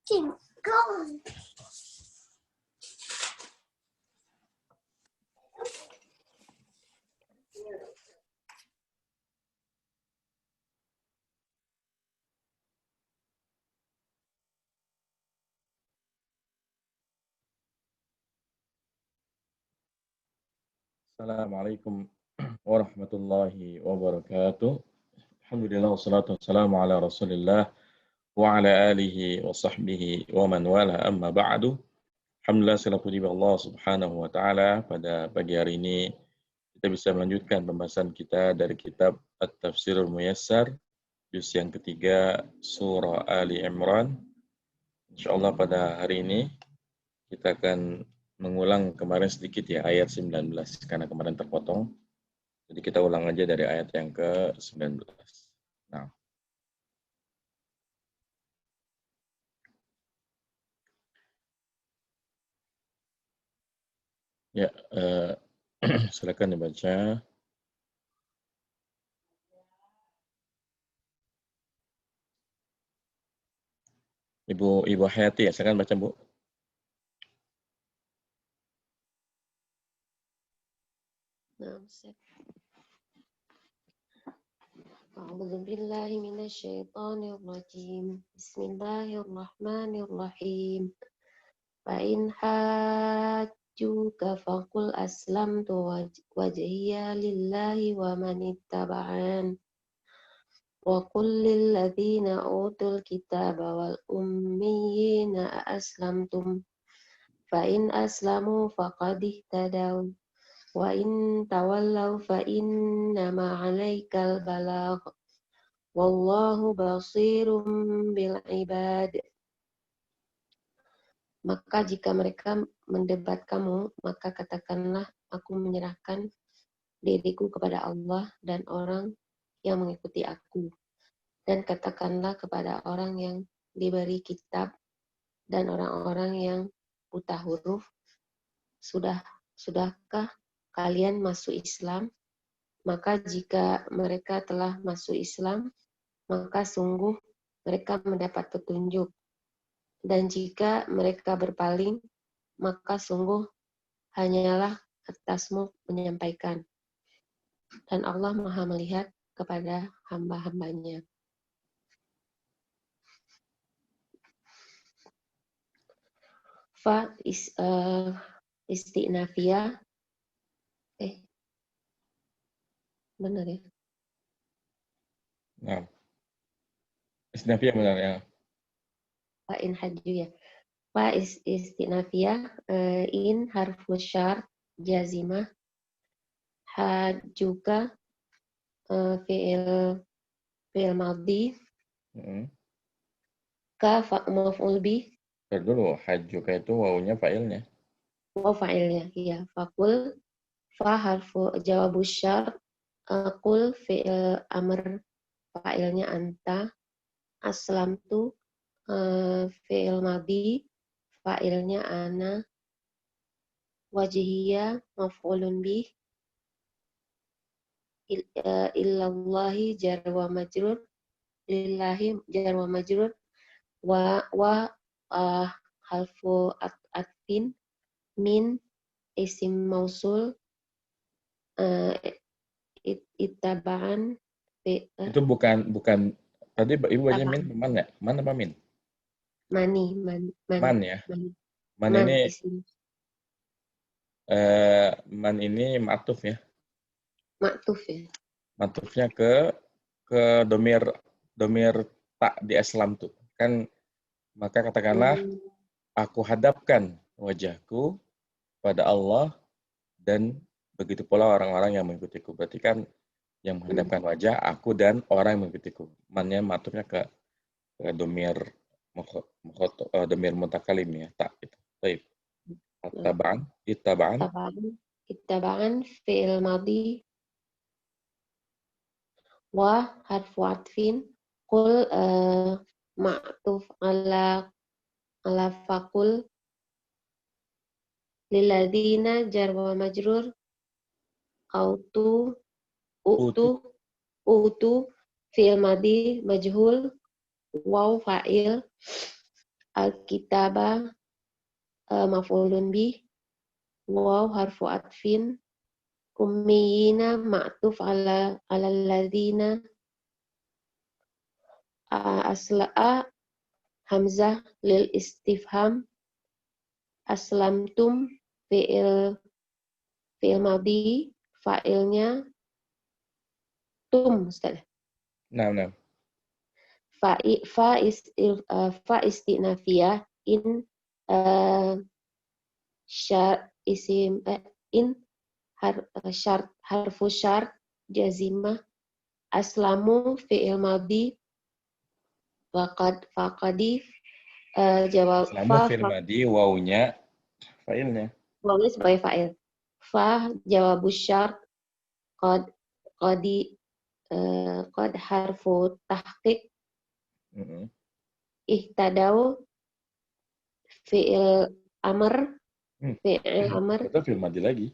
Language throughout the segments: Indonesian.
Assalamualaikum warahmatullahi wabarakatuh. Alhamdulillah wassalatu wassalamu ala Rasulillah wa ala alihi wa sahbihi wa man wala amma ba'du. Alhamdulillah segala puji bagi Allah Subhanahu wa taala. Pada pagi hari ini kita bisa melanjutkan pembahasan kita dari kitab At-Tafsirul Muyassar juz yang ketiga surah Ali Imran. Insyaallah pada hari ini kita akan mengulang kemarin sedikit ya ayat 19 karena kemarin terpotong. Jadi kita ulang aja dari ayat yang ke-19. Nah, ya silakan dibaca. Ibu Hayati ya, silakan baca Bu. أعوذ بالله من الشيطان الرجيم بسم الله الرحمن الرحيم فإن حاجوك فقل أسلمت وجهي لله ومن اتبعن وقل للذين أوتوا الكتاب والأميين أأسلمتم فإن أسلموا فقد اهتدوا وإن تولوا فإنما عليك البلاغ Wallahu basirum bil ibad. Maka jika mereka mendebat kamu, maka katakanlah aku menyerahkan diriku kepada Allah dan orang yang mengikuti aku. Dan katakanlah kepada orang yang diberi kitab dan orang-orang yang buta huruf, sudahkah kalian masuk Islam? Maka jika mereka telah masuk Islam, maka sungguh mereka mendapat petunjuk. Dan jika mereka berpaling, maka sungguh hanyalah atasmu menyampaikan. Dan Allah Maha melihat kepada hamba-hambanya. Fa istinafiyah. Benar ya? Nah, istinafiyah benar ya. Fa in haju ya. Fa istinafiyah in harfu syar jazimah hajuka fi'il madhi ka maf'ul bih. Dulu hajuka itu wawunya fa'ilnya. Waw fa'ilnya ya. Fakul fa harfu jawabus syar qul fi'il amr fa'ilnya anta. Aslamtu fi'il madhi fa'ilnya ana. Wajhiyya maf'ulun bih illallahi jar wa majrur lillahi jar wa majrur wa harfu atfin min isim mausul ittaba'an Itu bukan tadi Ibu baca min man ya? Man apa min? Man ya. Man ini isim. Man ini ma'tuf ya. Ma'tuf ya. Ma'tufnya ke domir tak di aslam tuh. Kan maka katakanlah aku hadapkan wajahku pada Allah dan begitu pula orang-orang yang mengikutiku. Berarti kan yang menghadapkan wajah aku dan orang yang mengikutiku. Mannya matufnya ke domir domir mutakalim ya, tak itu. Baik. Ittaba'an fi'il madhi wa harfu atfin qul ma'tuf ala faqul lilladzina jar wa majrur utu fi'il madhi majhul waw fa'il Al-kitaba maf'ulun bih. Waw harfu atfin. Ummiyina ma'tuf ala alladzina. Asla'a hamzah lil istifham. Aslamtum fi'il madhi, fa'ilnya tum, Ustaz. Nah. Fa istinafiyah in harfu syart jazimah. Aslamu fi'il madhi. Faqadi jawab Aslamu fil madi, wawunya fa'ilnya. wawunya sebagai fa'il. Fa jawabus syart. Qad harfu tahqiq. Ihtadau fi'il amr. Fi'il amr. Itu fil madi lagi.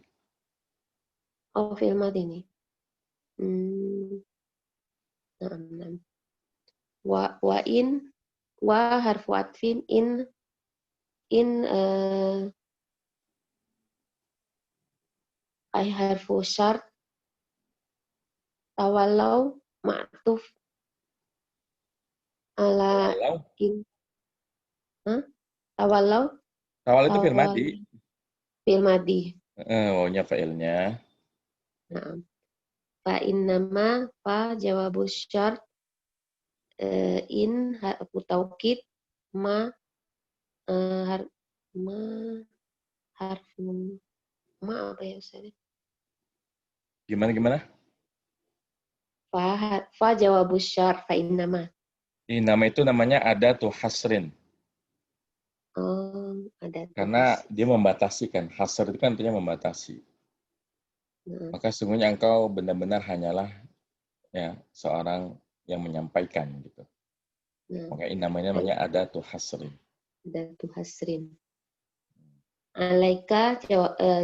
Oh, fi'il madi ini. Nah. Wa in wa harfu atfin in ay harfu syart. Tawalau ma'tuf ala in. Tawalau itu fil madi. Fil madi. Wawunya fa'ilnya. Nah. Fa innama fa jawabus syart. In harfu taukid. Harfu apa ya Ustaz? Gimana? Fa jawabus syart fa innama. Nama itu namanya adatu hasrin. Ada. Karena dia membatasi kan. Hasr itu kan artinya membatasi. Maka sesungguhnya engkau benar-benar hanyalah ya seorang yang menyampaikan gitu. Maka namanya adatu hasrin. Adatu hasrin. Alaika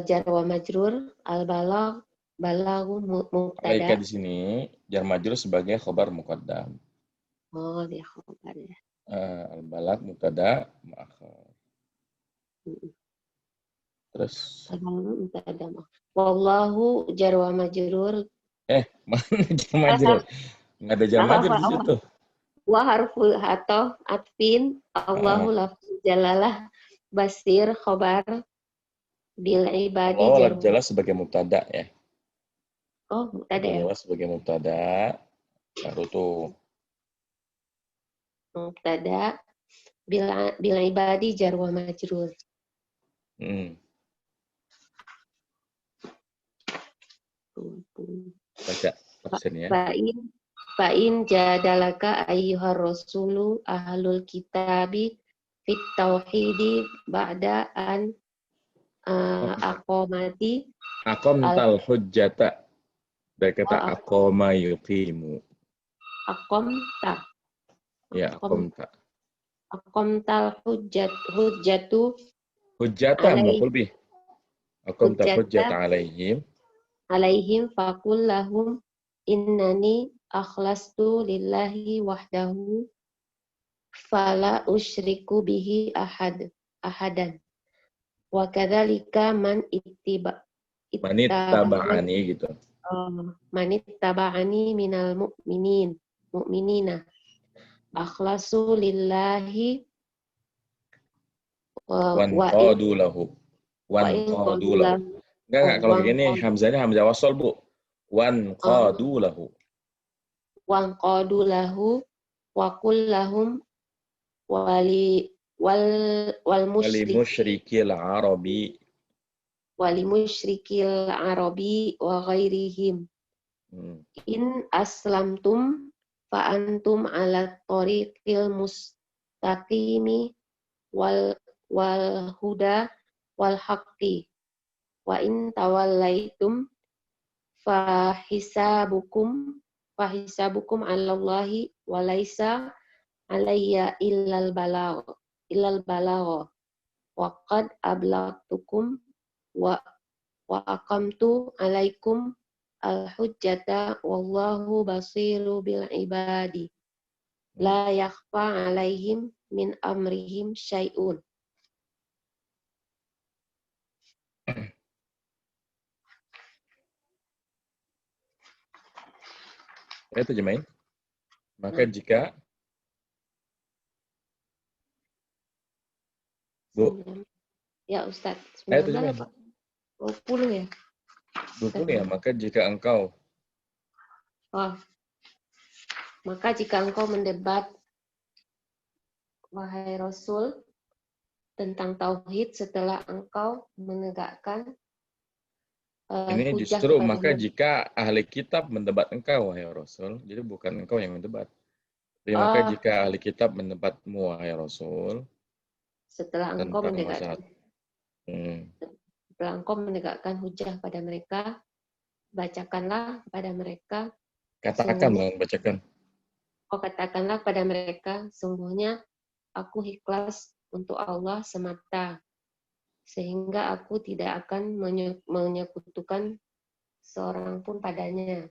jar wa majrur, balagu mubtada. Alaika di sini jar majrur sebagai khabar muqaddam. Oh, dia khabar ya. Al-balag mubtada muakhar. Terus Al-balag mubtada muakhar. Wallahu jar wa majrur. Mana jar majrur? Enggak ada jar majrur di situ. Wa harful atau atfin. Allahu lafzul jalalah. Basir khobar bil ibadi jar. Jelas sebagai mubtada ya. Oh, mubtada ya. Jelas sebagai mubtada. Baru tuh mubtada bil ibadi jar wa majrur. Baca tafsirnya. Fa'in jadalaka ayyuhar rasulu ahlul kitabi fit tauhidi ba'da an aqamtal hujjata. Dari kata aqama yuqimu. Aqamta. Ya, aqamta. Aqamtal hujjatu. Hujjata maf'ul bih. Aqamtal hujjata alaihim faqul lahum innani akhlastu lillahi wahdahu fala usyriku bihi ahadan wa kadzalika man ittaba'ani gitu. Man ittaba'ani minal mu'minina akhlasu lillahi wa qadu lahu. Enggak, kalau begini hamzahnya hamzah wasol, Bu. Wan qadu lahu wa qul lahum wal musyrikil arabi wa ghairihim in aslamtum fa antum ala tariqil mustaqimi wal huda wal haqqi wa in tawallaitum fa hisabukum 'alallahi wa laisa 'alayya illal balagh wa qad ablagtukum wa aqamtu 'alaikum al-hujjata wallahu basiru bil ibadi la yakhfa 'alaihim min amrihim syai'un. Ya, terjemahin. Maka jika Bu, ya Ustadz, ayo 19 terjemahin. apa 20 ya? 20 ya, maka jika engkau maka jika engkau mendebat, wahai Rasul, tentang tauhid setelah engkau menegakkan ini hujah justru kepada maka mereka. jika ahli kitab mendebat engkau, wahai Rasul, jadi bukan engkau yang mendebat. Jadi maka jika ahli kitab mendebatmu, wahai Rasul, Setelah engkau tentang masalah setelah engkau menegakkan hujah pada mereka, bacakanlah pada mereka, katakanlah pada mereka, sungguhnya aku ikhlas untuk Allah semata, sehingga aku tidak akan menyekutukan seorang pun padanya.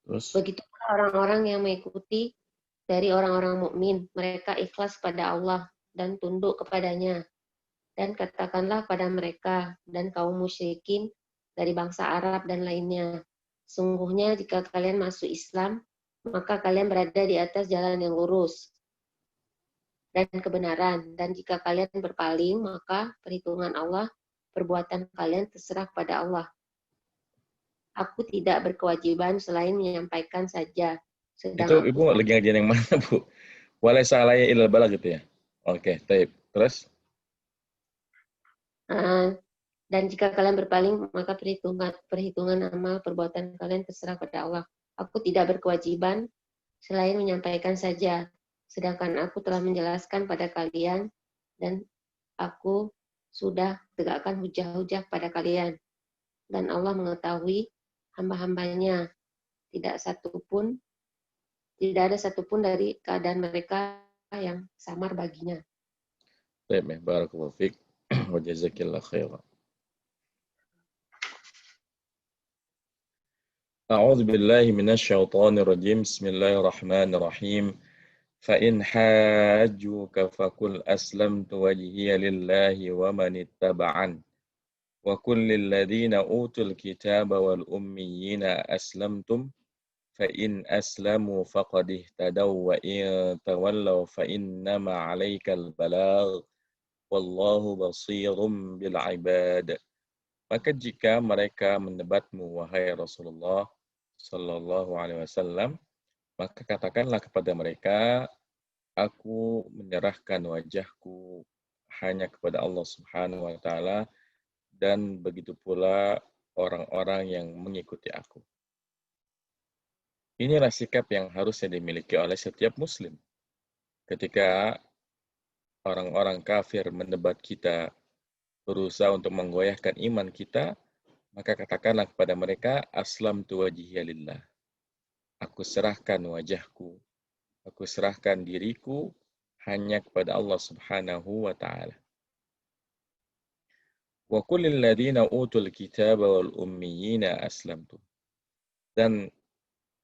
Begitu orang-orang yang mengikuti dari orang-orang mukmin, mereka ikhlas pada Allah dan tunduk kepadanya. Dan katakanlah pada mereka dan kaum musyrikin dari bangsa Arab dan lainnya, sungguhnya jika kalian masuk Islam, maka kalian berada di atas jalan yang lurus dan kebenaran. Dan jika kalian berpaling, maka perhitungan Allah, perbuatan kalian terserah pada Allah. Aku tidak berkewajiban selain menyampaikan saja. Itu Ibu lagi ngajian yang mana, Bu? Walaysa alaiya illal balagh gitu ya? Oke, taib. Terus? Dan jika kalian berpaling, maka perhitungan amal perbuatan kalian terserah pada Allah. Aku tidak berkewajiban selain menyampaikan saja, sedangkan aku telah menjelaskan pada kalian dan aku sudah tegakkan hujah-hujah pada kalian. Dan Allah mengetahui hamba-hambanya, tidak ada satupun dari keadaan mereka yang samar baginya. Baik, barakallahu fiik wa jazakillahu khairan. أعوذ بالله من الشيطان الرجيم بسم الله الرحمن الرحيم فإن حاجوك فقل أسلمت وجهي لله ومن اتبعن وقل للذين أوتوا الكتاب والأميين أسلمتم فإن أسلموا فقد اهتدوا وإن تولوا فإنما عليك البلاغ والله بصير بالعباد. Maka jika mereka mendebatmu, wahai Rasulullah Sallallahu Alaihi Wasallam, maka katakanlah kepada mereka, aku menyerahkan wajahku hanya kepada Allah Subhanahu Wa Taala dan begitu pula orang-orang yang mengikuti aku. Inilah sikap yang harusnya dimiliki oleh setiap Muslim. Ketika orang-orang kafir mendebat kita, berusaha untuk menggoyahkan iman kita, maka katakanlah kepada mereka, aslamtu wajhiya lillah. Aku serahkan wajahku, aku serahkan diriku hanya kepada Allah Subhanahu wa taala. Wa qul lil ladzina utul kitaba wal ummiyina aslamtu. Dan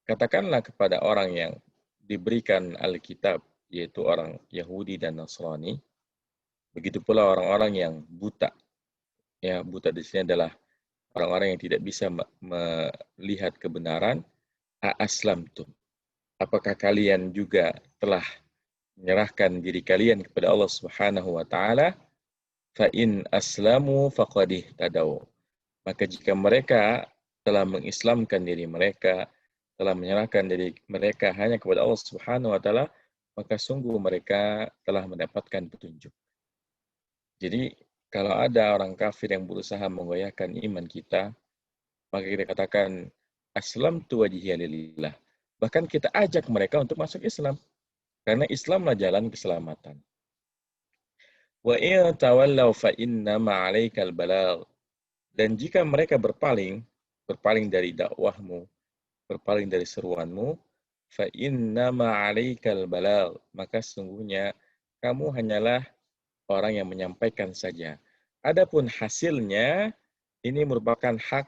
katakanlah kepada orang yang diberikan Alkitab, yaitu orang Yahudi dan Nasrani, begitu pula orang-orang yang buta. Ya, buta di sini adalah orang-orang yang tidak bisa melihat kebenaran. Aslamtum. Apakah kalian juga telah menyerahkan diri kalian kepada Allah Subhanahu wa taala? Fa in aslamu faqad ihtadaw. Maka jika mereka telah mengislamkan diri mereka, telah menyerahkan diri mereka hanya kepada Allah Subhanahu wa taala, maka sungguh mereka telah mendapatkan petunjuk. Jadi, kalau ada orang kafir yang berusaha menggoyahkan iman kita, maka kita katakan, aslamtu wajhiya lillah. Bahkan kita ajak mereka untuk masuk Islam. Karena Islamlah jalan keselamatan. Wa in tawallaw fa innama 'alaikal balagh. Dan jika mereka berpaling dari dakwahmu, berpaling dari seruanmu, fa innama 'alaikal balagh, maka sesungguhnya kamu hanyalah orang yang menyampaikan saja. Adapun hasilnya ini merupakan hak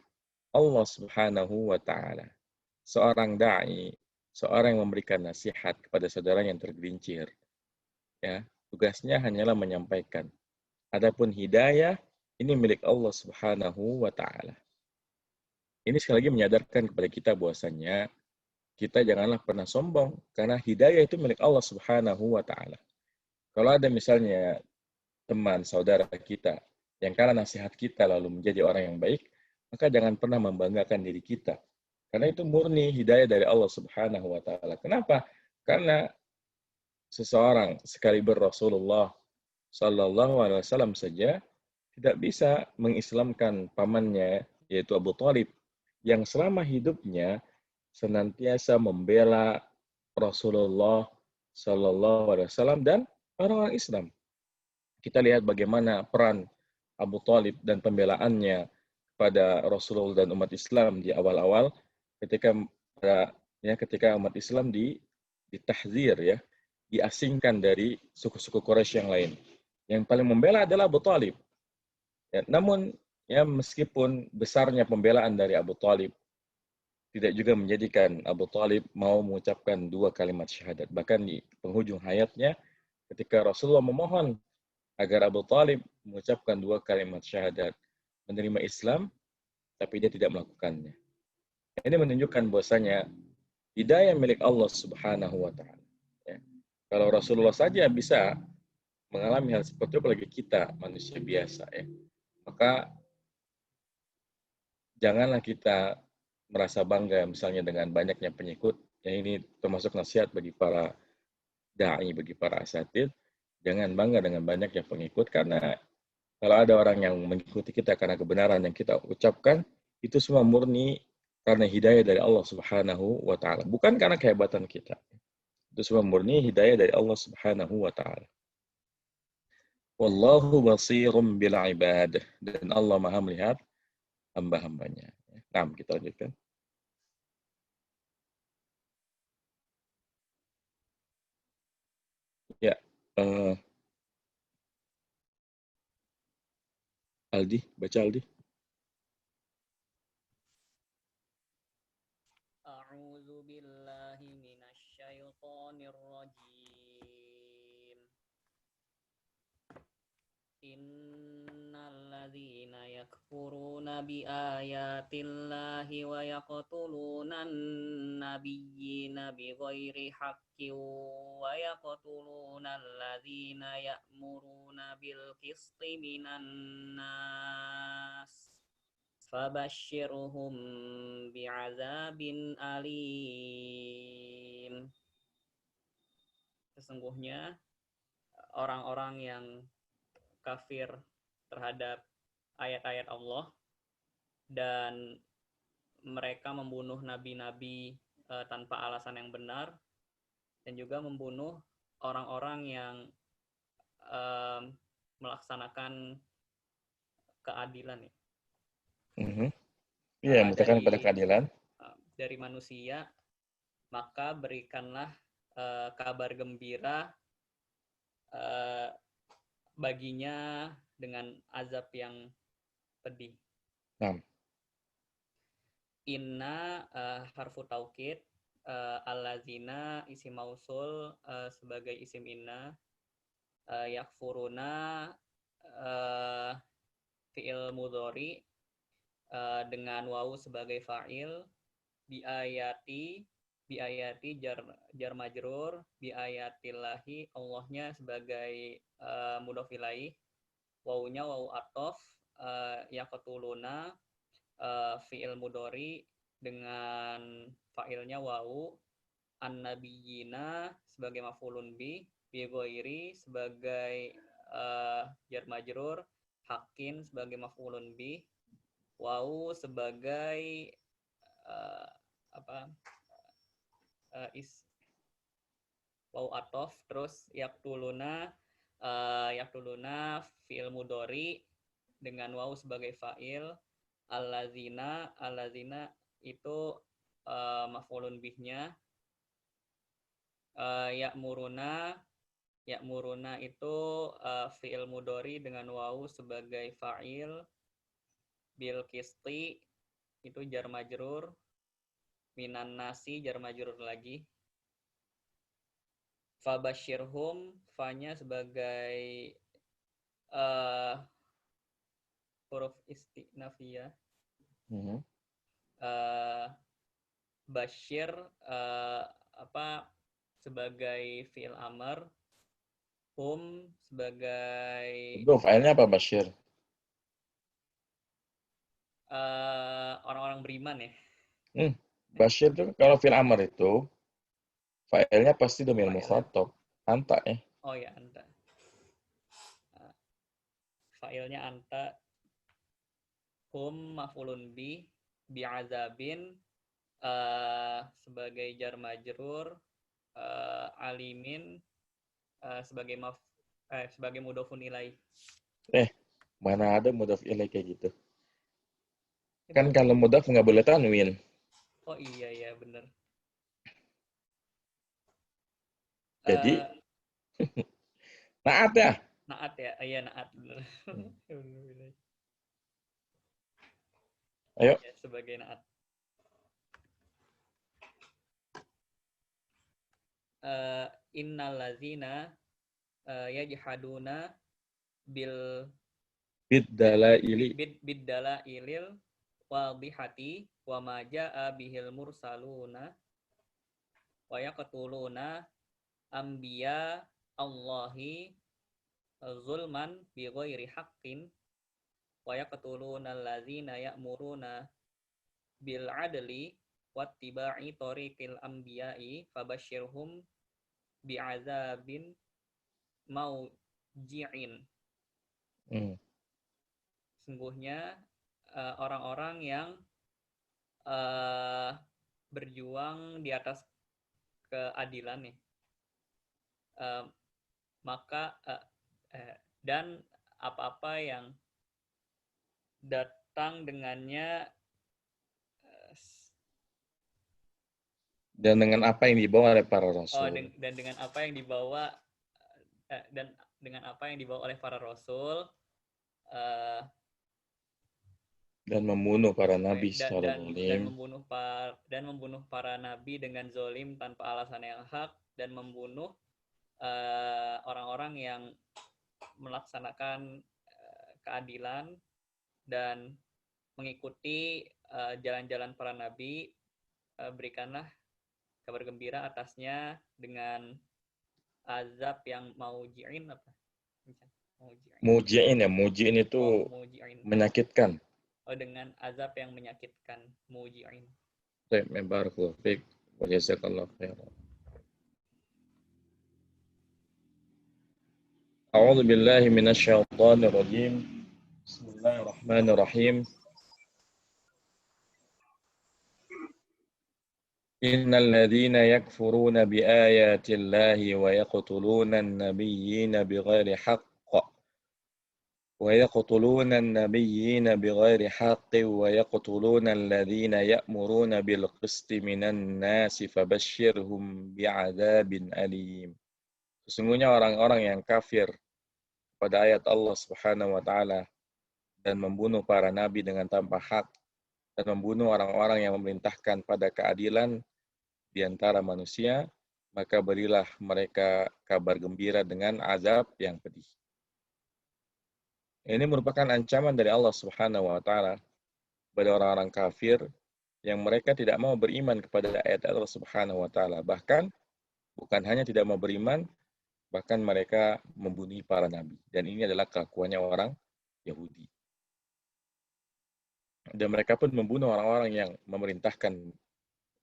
Allah Subhanahu wa taala. Seorang dai, seorang yang memberikan nasihat kepada saudara yang tergelincir, ya, tugasnya hanyalah menyampaikan. Adapun hidayah ini milik Allah Subhanahu wa taala. Ini sekali lagi menyadarkan kepada kita bahwasanya kita janganlah pernah sombong karena hidayah itu milik Allah Subhanahu wa taala. Kalau ada misalnya teman saudara kita yang karena nasihat kita lalu menjadi orang yang baik, maka jangan pernah membanggakan diri kita. Karena itu murni hidayah dari Allah Subhanahu wa taala. Kenapa? Karena seseorang sekaliber Rasulullah Sallallahu Alaihi Wasallam saja tidak bisa mengislamkan pamannya yaitu Abu Thalib yang selama hidupnya senantiasa membela Rasulullah Sallallahu Alaihi Wasallam dan orang-orang Islam. Kita lihat bagaimana peran Abu Thalib dan pembelaannya pada Rasulullah dan umat Islam di awal-awal ketika ketika umat Islam ditahzir, ya, diasingkan dari suku-suku Quraisy yang lain. Yang paling membela adalah Abu Thalib. Ya, namun ya meskipun besarnya pembelaan dari Abu Thalib tidak juga menjadikan Abu Thalib mau mengucapkan 2 kalimat syahadat. Bahkan di penghujung hayatnya ketika Rasulullah memohon agar Abu Thalib mengucapkan 2 kalimat syahadat, menerima Islam, tapi dia tidak melakukannya. Ini menunjukkan bahwasanya hidayah milik Allah Subhanahu wa taala. Ya. Kalau Rasulullah saja bisa mengalami hal seperti itu, apalagi kita manusia biasa, ya. Maka janganlah kita merasa bangga misalnya dengan banyaknya pengikut. Ya, ini termasuk nasihat bagi para dai, bagi para asatid. Jangan bangga dengan banyaknya pengikut, karena kalau ada orang yang mengikuti kita karena kebenaran yang kita ucapkan, itu semua murni karena hidayah dari Allah Subhanahu wa taala, bukan karena kehebatan kita. Itu semua murni hidayah dari Allah Subhanahu wa taala. Wallahu basirum bil ibad, dan Allah Maha melihat hamba-hambanya. Nah, kita lanjutkan. Ya, Aldi, baca Aldi. A'udzu billahi minasyaitonir rajim. Innal ladzina yakfuruna bi ayatillahi wa yaqtuluna an-nabiyyina bighairi haqqin wa yaqtuluna alladzina ya'muruna bil qisti minan nas fabashshirhum bi'adzabin alim. Sesungguhnya orang-orang yang kafir terhadap ayat-ayat Allah dan mereka membunuh nabi-nabi tanpa alasan yang benar, dan juga membunuh orang-orang yang melaksanakan keadilan, ya. Iya, menegakkan pada keadilan dari manusia, maka berikanlah kabar gembira baginya dengan azab yang pedih. Inna harfu taukid, allazina isim mausul sebagai isim inna, yakfuruna fi'il mudhari dengan wawu sebagai fa'il, biayati jar majrur, biayatillahi Allahnya sebagai mudhof ilaih, wawunya wawu athof, yaqtuluna fi'il mudhari dengan fa'ilnya wawu, an-nabiyyina sebagai maf'ulun bi ghairi sebagai jar majrur, haqqin sebagai maf'ulun bi, wawu sebagai wawu atof, terus yaktuluna fi'il mudhari dengan wawu sebagai fa'il, allazina itu maf'ulun bihnya, ya'muruna itu fi'il mudhari dengan wawu sebagai fa'il, bil qisti itu jar majrur, minan nasi jar majrur lagi. Fabasyirhum, fa-nya sebagai huruf istinafiyah. Basyir sebagai fi'il amr, hum sebagai Fa'ilnya apa, Basyir? orang-orang beriman ya. Basyir itu kalau fi'il amr itu fa'ilnya pasti dhamir mukhatab. Anta ya. Oh ya, anta. Fa'ilnya anta. Hum maf'ulun bi'azabin sebagai jar majrur, alimin sebagai mudhofun ilaih. Mana ada mudhaf ilaih kayak gitu. Kan kalau mudhaf nggak boleh tanwin. Oh iya bener. Jadi naat ya. Naat ya, iya naat bener. Ayo. Ya, sebagai naat. Innal ladzina yajhaduna bid-dalailil wadihati wa ma jaa bihil mursaluna wa yaqtuluna anbiya Allahi zulman bi ghairi haqqin wa yaqtuluna allazina ya'muruna bil adli wattiba'i tariqil anbiya'i fabasyirhum bi'adzabin mauji'in. Sungguhnya orang-orang yang berjuang di atas keadilan nih, maka dan apa-apa yang datang dengannya dan dengan apa yang dibawa oleh para rasul. Dan dengan apa yang dibawa oleh para rasul dan membunuh para nabi secara zalim, dan membunuh para nabi dengan zalim tanpa alasan yang hak, dan membunuh orang-orang yang melaksanakan keadilan dan mengikuti jalan-jalan para nabi, berikanlah kabar gembira atasnya dengan azab yang mauji'in apa? Muji'in ya, muji'in itu menyakitkan. Dengan azab yang menyakitkan, muji'in. Baik, barakallahu fiik wa jazakallahu khairan. A'udzu billahi minasyaitonir rajim. Bismillahirrahmanirrahim. Innal ladzina yakfuruna biayatillahi wa yaqtuluna an-nabiyyina bighairi haqq ويقتلون النبيين بغير حق ويقتلون الذين يأمرون بالقسط من الناس فبشرهم بعذاب أليم. Sesungguhnya orang-orang yang kafir pada ayat Allah Subhanahu wa taala dan membunuh para nabi dengan tanpa hak dan membunuh orang-orang yang memerintahkan pada keadilan di antara manusia, maka berilah mereka kabar gembira dengan azab yang pedih. Ini merupakan ancaman dari Allah Subhanahu wa taala kepada orang-orang kafir yang mereka tidak mau beriman kepada ayat Allah Subhanahu wa taala. Bahkan bukan hanya tidak mau beriman, bahkan mereka membunuh para nabi. Dan ini adalah kelakuannya orang Yahudi. Dan mereka pun membunuh orang-orang yang memerintahkan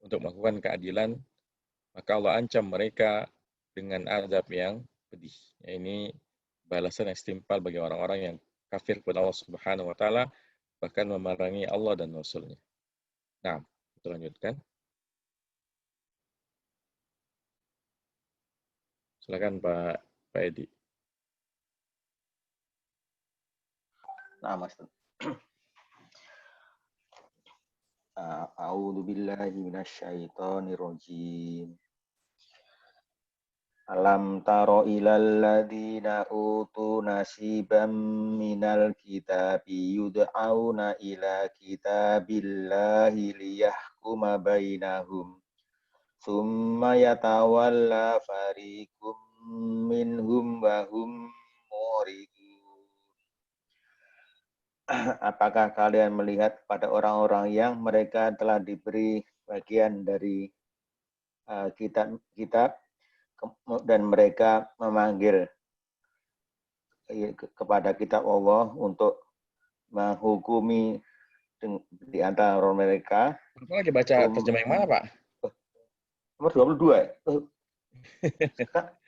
untuk melakukan keadilan, maka Allah ancam mereka dengan azab yang pedih. Ini balasan yang setimpal bagi orang-orang yang kafir kepada Allah Subhanahu wa taala, bahkan memerangi Allah dan Rasul-Nya. Nah, kita lanjutkan. Silakan Pak Edi. Nah, Mas. A'udzu billahi minasyaitonir rajim. Alam taro ilal ladina utu nasiban minal kitabi yud'auna ila kitabillahi liyahkuma bainahum. Summa yatawalla fariqum minhum wa hum muridun. Apakah kalian melihat pada orang-orang yang mereka telah diberi bagian dari kitab dan mereka memanggil kepada kitab Allah untuk menghukumi di antara mereka. Bapak lagi baca terjemah yang mana, Pak? Nomor 22.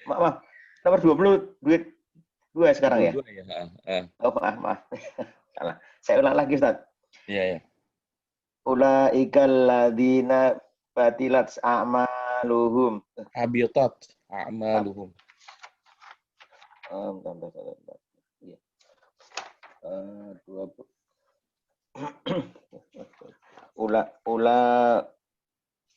Maaf. Nomor 22 sekarang ya? 22 ya. Oh, maaf. Salah. Saya ulang lagi, Ustaz. Iya. Ulaikal ladina batilat a'maluhum. Habitat a'maluhum. Bentar. Iya. 20.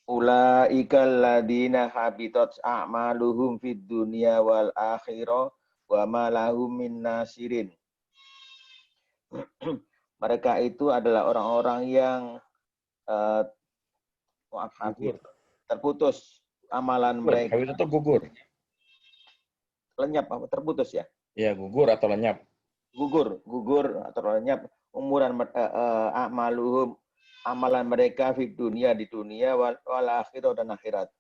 Ulaikal ladina habitat a'maluhum fid dunya wal akhirah wa ma lahum min nasirin. Mereka itu adalah orang-orang yang terputus amalan mereka. Habis itu gugur. Lenyap apa terputus ya? Iya, gugur atau lenyap. Gugur atau lenyap amalan mereka di dunia wal akhirah dan akhirat.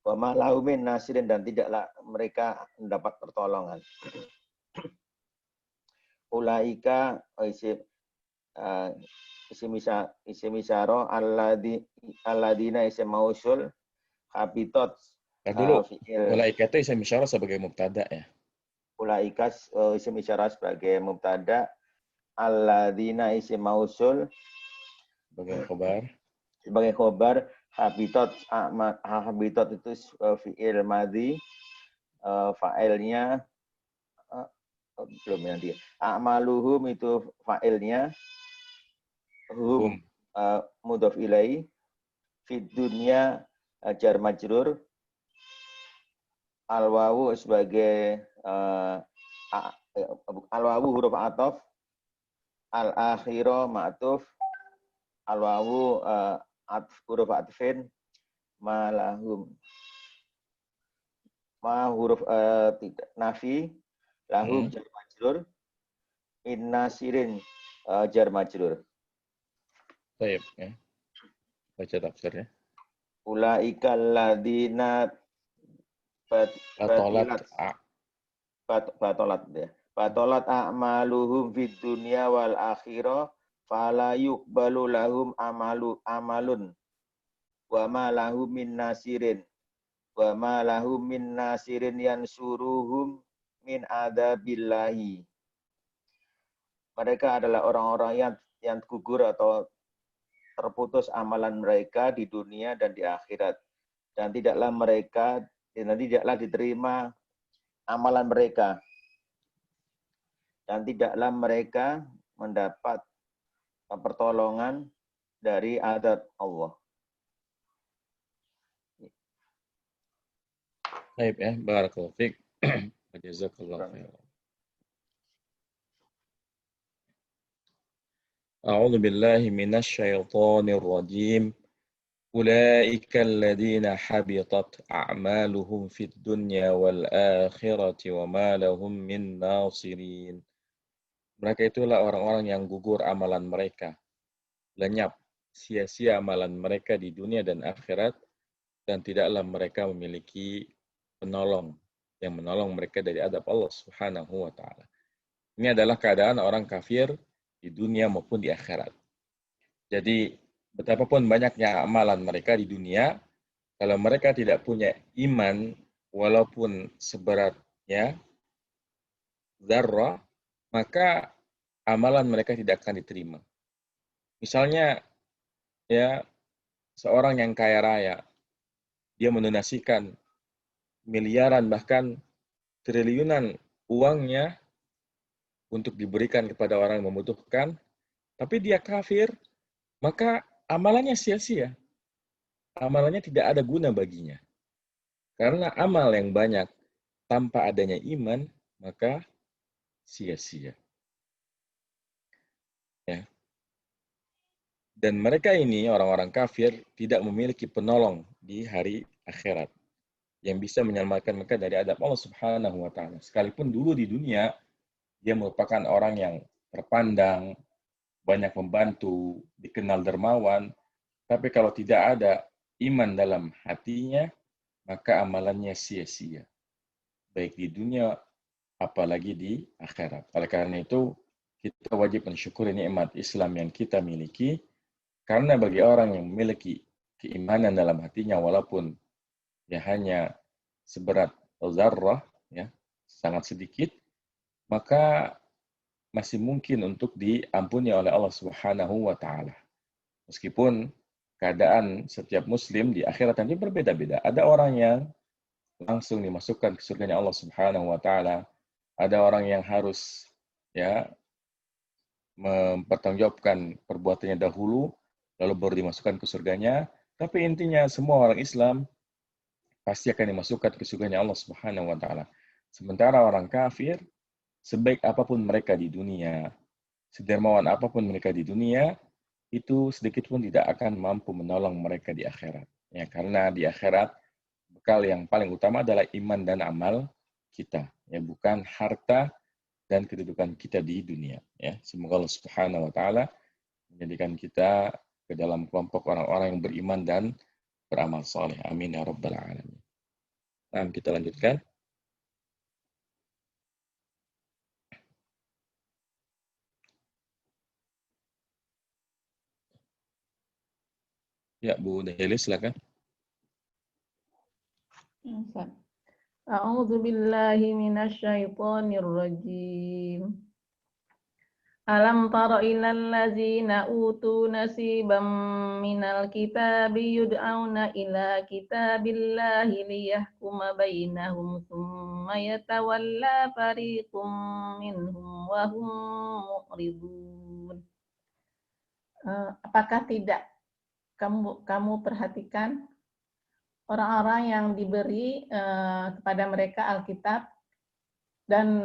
Wa ma lahum min nasirin dan tidaklah mereka mendapat pertolongan. Ulaika isim isyarah alladina isim mausul habitat. Dulu ulaika itu isim isyarah sebagai mubtada ya. Ulaika isim isyarah sebagai mubtada, alladina isim mausul sebagai khobar, habitat itu fi'il madhi, fa'ilnya belum yang dia. A'maluhum itu fa'ilnya, hum mudhaf ilai, fid dunya jar majrur, al-wawu sebagai al-wawu huruf ataf, al-akhirah ma'tuf, al-wawu huruf atfin, ma lahum, ma huruf nafi, lahum jar majrur, inna sirin jar majrur. Baik ya. Baca tafsirnya. Ulaika alladzina batolat a'maluhum fid dunya wal akhirah fala yuqbalu lahum amalun wa ma lahum min nasirin yansuruhum min adabillahi. Mereka adalah orang-orang yang gugur atau terputus amalan mereka di dunia dan di akhirat, dan tidaklah diterima amalan mereka, dan tidaklah mereka mendapat pertolongan dari adab Allah. Baik ya, barakallahu fiik. Jazakallahu khairan. A'udzu billahi minasy syaithanir rajim. Ulaika alladziina habitat a'maluhum fid dunya wal akhirati wa ma lahum min nasirin. Mereka itulah orang-orang yang gugur amalan mereka, lenyap, sia-sia amalan mereka di dunia dan akhirat, dan tidaklah mereka memiliki penolong yang menolong mereka dari adab Allah Subhanahu wa taala. Ini adalah keadaan orang kafir di dunia maupun di akhirat. Jadi betapapun banyaknya amalan mereka di dunia, kalau mereka tidak punya iman walaupun seberatnya zarrah, maka amalan mereka tidak akan diterima. Misalnya ya, seorang yang kaya raya, dia mendonasikan miliaran bahkan triliunan uangnya untuk diberikan kepada orang yang membutuhkan, tapi dia kafir, maka amalannya sia-sia. Amalannya tidak ada guna baginya. Karena amal yang banyak tanpa adanya iman, maka sia-sia. Ya. Dan mereka ini, orang-orang kafir, tidak memiliki penolong di hari akhirat yang bisa menyelamatkan mereka dari adab Allah Subhanahu wa Ta'ala. Sekalipun dulu di dunia, dia merupakan orang yang terpandang, banyak membantu, dikenal dermawan, tapi kalau tidak ada iman dalam hatinya, maka amalannya sia-sia. Baik di dunia, apalagi di akhirat. Oleh karena itu, kita wajib mensyukuri nikmat Islam yang kita miliki, karena bagi orang yang memiliki keimanan dalam hatinya, walaupun ya hanya seberat zarrah, ya, sangat sedikit, maka masih mungkin untuk diampuni oleh Allah Subhanahu wa Ta'ala. Meskipun keadaan setiap muslim di akhirat nanti berbeda-beda. Ada orang yang langsung dimasukkan ke surganya Allah Subhanahu wa Ta'ala. Ada orang yang harus ya mempertanggungjawabkan perbuatannya dahulu, lalu baru dimasukkan ke surganya. Tapi intinya semua orang Islam pasti akan dimasukkan ke surganya Allah Subhanahu wa Ta'ala. Sementara orang kafir, sebaik apapun mereka di dunia, sedermawan apapun mereka di dunia, itu sedikit pun tidak akan mampu menolong mereka di akhirat. Ya, karena di akhirat bekal yang paling utama adalah iman dan amal kita, ya, bukan harta dan kedudukan kita di dunia. Ya, semoga Allah Subhanahu wa Ta'ala menjadikan kita ke dalam kelompok orang-orang yang beriman dan beramal saleh. Amin ya rabbal alamin. Nah, kita lanjutkan. Ya, Bu Dahili, silakan. A'udzu billahi minasyaitonir rajim. Alam tara ilal ladzina utu nasiban minal kitabi yud'auna ila kitabillahi liyahkuma bainahum tsumma yatawalla fariqum minhum wa hum mu'ridun. Apakah tidak kamu perhatikan orang-orang yang diberi kepada mereka Alkitab dan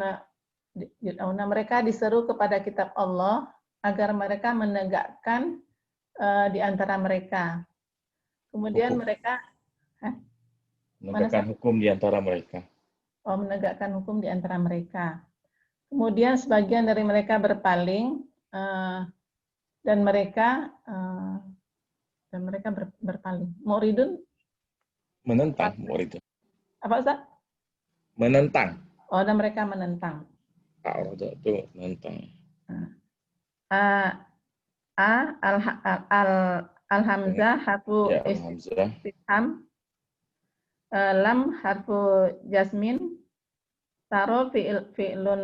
mereka diseru kepada kitab Allah agar mereka menegakkan di antara mereka. Kemudian Hukum. mereka Menegakkan hukum di antara mereka. Menegakkan hukum di antara mereka. Kemudian sebagian dari mereka berpaling dan mereka berpaling. Muridun Menentang, muridun. apa Ustaz? Menentang. Oh, dan mereka menentang. A'rada itu menentang. Al-hamzah harfu Ya, al-hamzah. istifham, lam harfu jasmin, taro fi'lun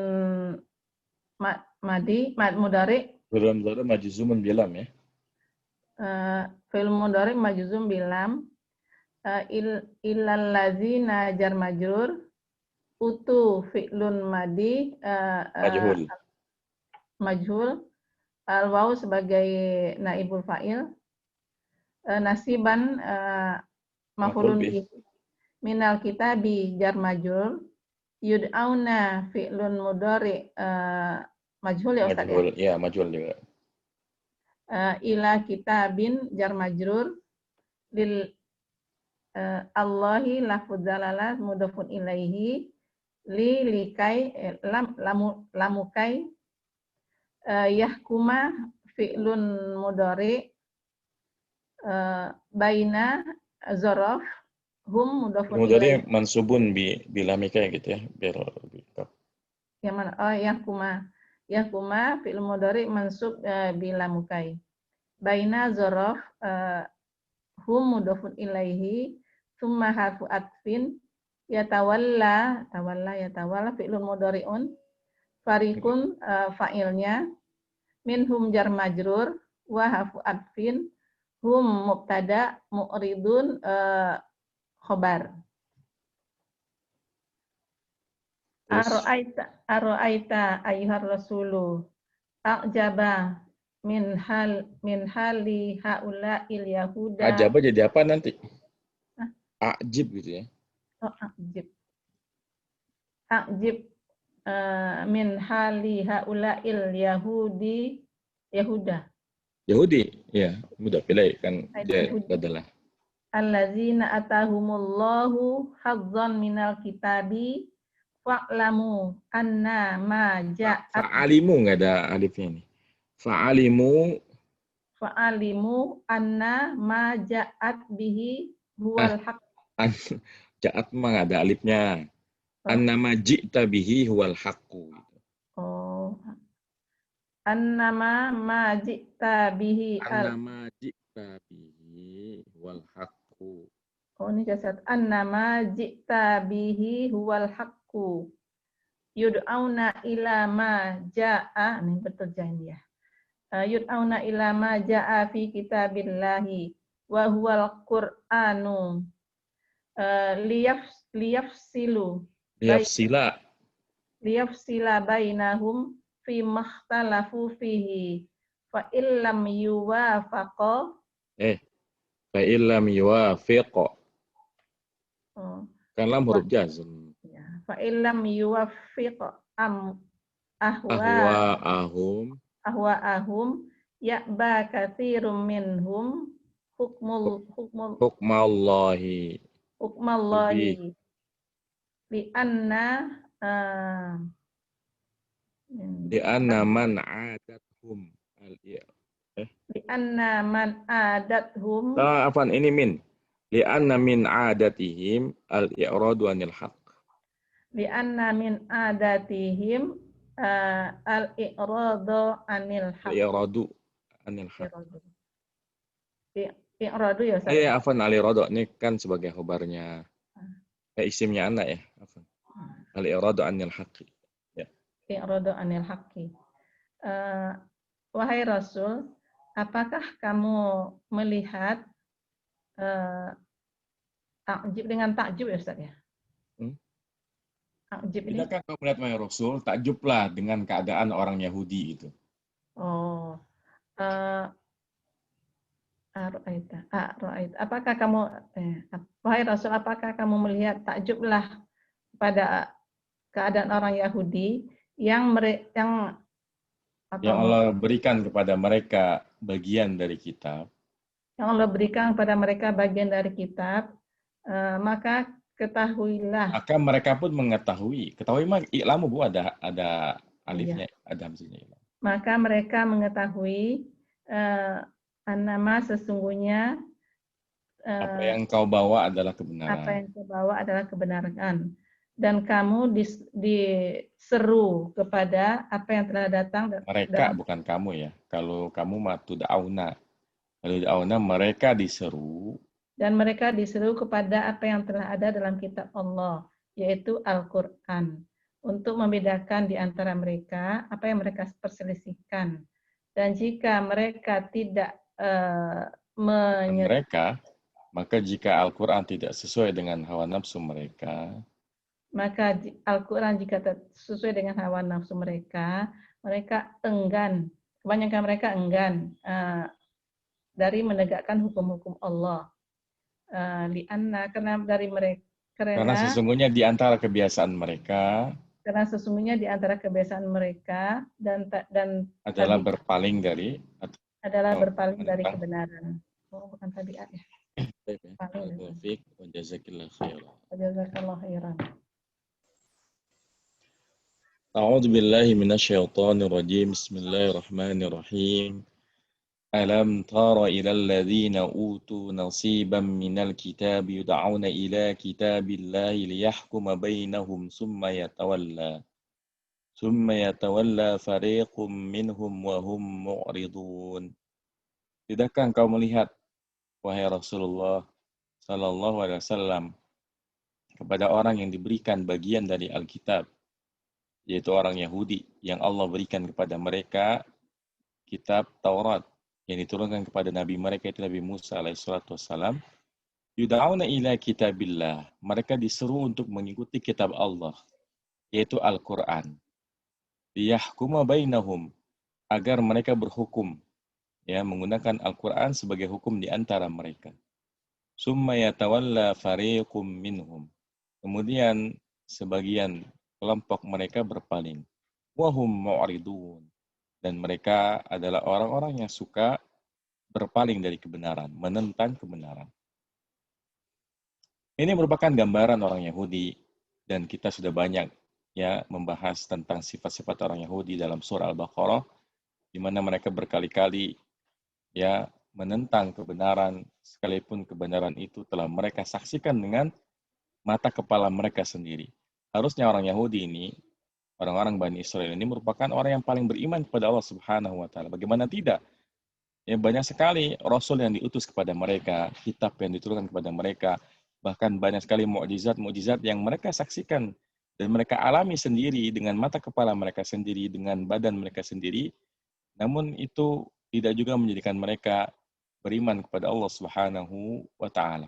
mudhari, Dalam majzumun bilam, ya. fi'l mudhari majzum bilam, illal ladzina jar majrur, utu fi'lun madi majhul, al-waw sebagai naibul fa'il, nasiban maf'ulun bihi, minal kitabi jar majrur, yud'auna fi'lun mudhari majhul ya Ustaz Majhul, ya, majhul juga. Ila kitabin jar majrur, lil Allahi lafuz dalalah mudhafun ilaihi, likai lamukai, yahkuma fi'lun mudhari, baina zorof, hum mudhafun ilaihi. Mudhari mansubun bilamika gitu ya, biar lebih lengkap. Yang mana? Oh, yahkuma fi'l mudhari mansub bilamukai. Baina zorof, hum mudhafun ilaihi, summa harfu atfin, yatawalla fi'lun mudhari'un, farikun fa'ilnya, minhum jar majrur, wa harfu atfin, hum mubtada, mu'ridun khobar. Aro'aita ayyuhar rasulu a'jaba min hali haula il yahuda. Ajab jadi apa nanti? Ajib gitu ya. A'jib min hali haula'il Yahuda. Yahudi, ya, mudah pilih kan dia Yahudi. badalah. Allazina atahumullahu hazzan minal kitabi fa'lamu anna ma ja'at Fa'alimu nggak ada alifnya nih. Fa'alimu anna ma ja'at bihi huwal haq. ja'at mah nggak ada alifnya. Annama ji'ta bihi huwal haqqu. Oh. Annama ma ji'ta bihi Annama ji'ta bihi huwal haqqu. Oh, ini jasad. Annama ji'ta bihi huwal haqqu. Yud'auna ila ma ja'a. Ini betul jangan ya. Yud'auna ila ma ja'a fi kitabillahi wa huwal qur'anu liyafsila bainahum fi makhtalafu fihi fa illam yuwafaqa fa illam yuwafiq. Kan lam huruf jazm. Ya, fa illam yuwafiq ahwa'ahum ya'ba katsirum minhum hukmallahi li anna man adathum ini min li anna min adatihim al-i'radu anil haqq. Li anna min adatihim al-i'radu anil haqq. I'radu anil haqq. I'radu ya Ustaz. Afwan al-i'radu ini kan sebagai khabarnya isimnya anak ya. Afwan. Al-i'radu anil haqqi. Ya. I'radu anil haqqi. Wahai Rasul, apakah kamu melihat takjub dengan takjub ya Ustaz ya? Takjub ini. Tidakkah kau melihat wahai Rasul, takjublah dengan keadaan orang Yahudi itu. Oh. Apakah kamu wahai Rasul, apakah kamu melihat takjublah pada keadaan orang Yahudi yang Allah berikan kepada mereka bagian dari kitab. Yang Allah berikan kepada mereka bagian dari kitab, maka ketahuilah. Maka mereka pun mengetahui. Ketahui mah i'lamu Bu ada alifnya, ada hamzahnya. Maka mereka mengetahui annama sesungguhnya apa yang kau bawa adalah kebenaran. Apa yang kau bawa adalah kebenaran. Dan kamu diseru kepada apa yang telah datang. Mereka bukan kamu ya. Kalau kamu matu da'auna. Kalau da'auna mereka diseru. Dan mereka diseru kepada apa yang telah ada dalam kitab Allah, yaitu Al-Quran. Untuk membedakan di antara mereka apa yang mereka perselisihkan. Dan jika mereka tidak maka jika Al-Quran tidak sesuai dengan hawa nafsu mereka, maka Al-Quran jika sesuai dengan hawa nafsu mereka, mereka enggan, kebanyakan mereka enggan dari menegakkan hukum-hukum Allah. Karena sesungguhnya di antara kebiasaan mereka, dan adalah berpaling dari kebenaran. Oh, bukan tabiat ya. Jazakallahu khairan. A'udzu billahi minasyaitonir rajim. Bismillahirrahmanirrahim. Alam tara ilal ladzina utu nasiban minal kitab yud'auna ila kitabillahi liyahkuma bainahum summa yatawalla fariqum minhum wa hum mu'ridun. Tidakkah engkau melihat wahai Rasulullah sallallahu alaihi wasallam kepada orang yang diberikan bagian dari Alkitab, yaitu orang Yahudi yang Allah berikan kepada mereka kitab Taurat yang diturunkan kepada nabi mereka itu Nabi Musa alaihissalatu wassalam. Yud'auna ila kitabillah, mereka disuruh untuk mengikuti kitab Allah, yaitu Al-Quran. Liyahkuma bainahum, agar mereka berhukum, ya, menggunakan Al-Quran sebagai hukum di antara mereka. Summa yatawalla fariqum minhum, kemudian sebagian kelompok mereka berpaling. Wahum mu'ridun. Dan mereka adalah orang-orang yang suka berpaling dari kebenaran, menentang kebenaran. Ini merupakan gambaran orang Yahudi, dan kita sudah banyak ya membahas tentang sifat-sifat orang Yahudi dalam surah Al-Baqarah, di mana mereka berkali-kali ya menentang kebenaran, sekalipun kebenaran itu telah mereka saksikan dengan mata kepala mereka sendiri. Harusnya orang Yahudi ini, orang-orang Bani Israel ini merupakan orang yang paling beriman kepada Allah Subhanahu wa taala. Bagaimana tidak? Ya, banyak sekali rasul yang diutus kepada mereka, kitab yang diturunkan kepada mereka, bahkan banyak sekali mukjizat-mukjizat yang mereka saksikan dan mereka alami sendiri dengan mata kepala mereka sendiri, dengan badan mereka sendiri. Namun itu tidak juga menjadikan mereka beriman kepada Allah Subhanahu wa taala.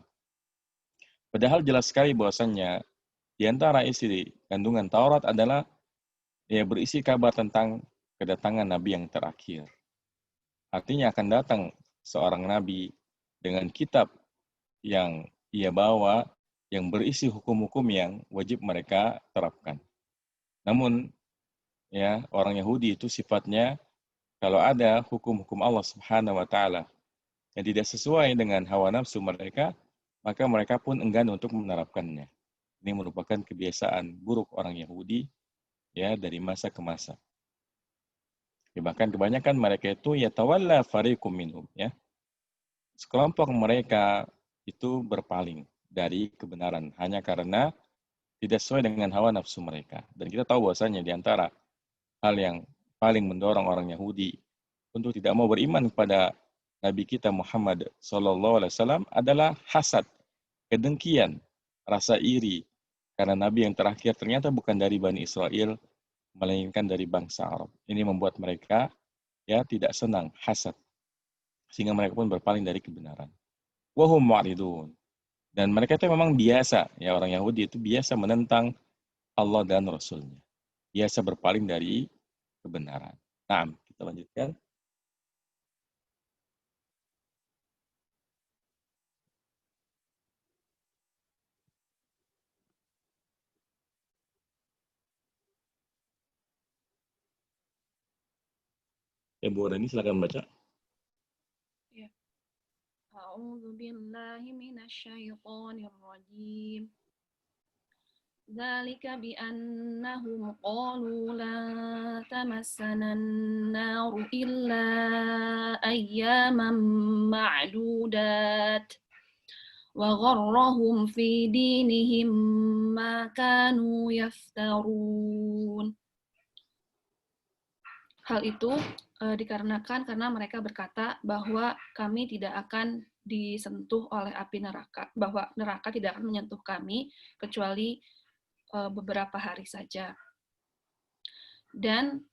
Padahal jelas sekali bahwasannya di antara isi kandungan Taurat adalah ya berisi kabar tentang kedatangan nabi yang terakhir. Artinya akan datang seorang nabi dengan kitab yang ia bawa yang berisi hukum-hukum yang wajib mereka terapkan. Namun ya orang Yahudi itu sifatnya kalau ada hukum-hukum Allah Subhanahu wa taala yang tidak sesuai dengan hawa nafsu mereka, maka mereka pun enggan untuk menerapkannya. Ini merupakan kebiasaan buruk orang Yahudi ya dari masa ke masa. Ya, bahkan kebanyakan mereka itu yatawalla fariqum minhum ya. Sekelompok mereka itu berpaling dari kebenaran hanya karena tidak sesuai dengan hawa nafsu mereka. Dan kita tahu bahwasanya di antara hal yang paling mendorong orang Yahudi untuk tidak mau beriman kepada Nabi kita Muhammad SAW adalah hasad, kedengkian, rasa iri. Karena Nabi yang terakhir ternyata bukan dari Bani Israel, melainkan dari bangsa Arab. Ini membuat mereka ya tidak senang, hasad. Sehingga mereka pun berpaling dari kebenaran. Wahum mu'ridun. Dan mereka itu memang biasa, ya orang Yahudi itu biasa menentang Allah dan Rasulnya. Biasa berpaling dari kebenaran. Nah, kita lanjutkan. Ya, Bu Rani silakan baca. Ya. A'udzu billahi minasyaitonir rajim. Dzalika bi annahum qalu la tamassana an-naru illa ayyaman ma'dudat wa gharrahum fi dinihim ma kanu yaftarun. Hal itu dikarenakan karena mereka berkata bahwa kami tidak akan disentuh oleh api neraka, bahwa neraka tidak akan menyentuh kami kecuali beberapa hari saja. Dan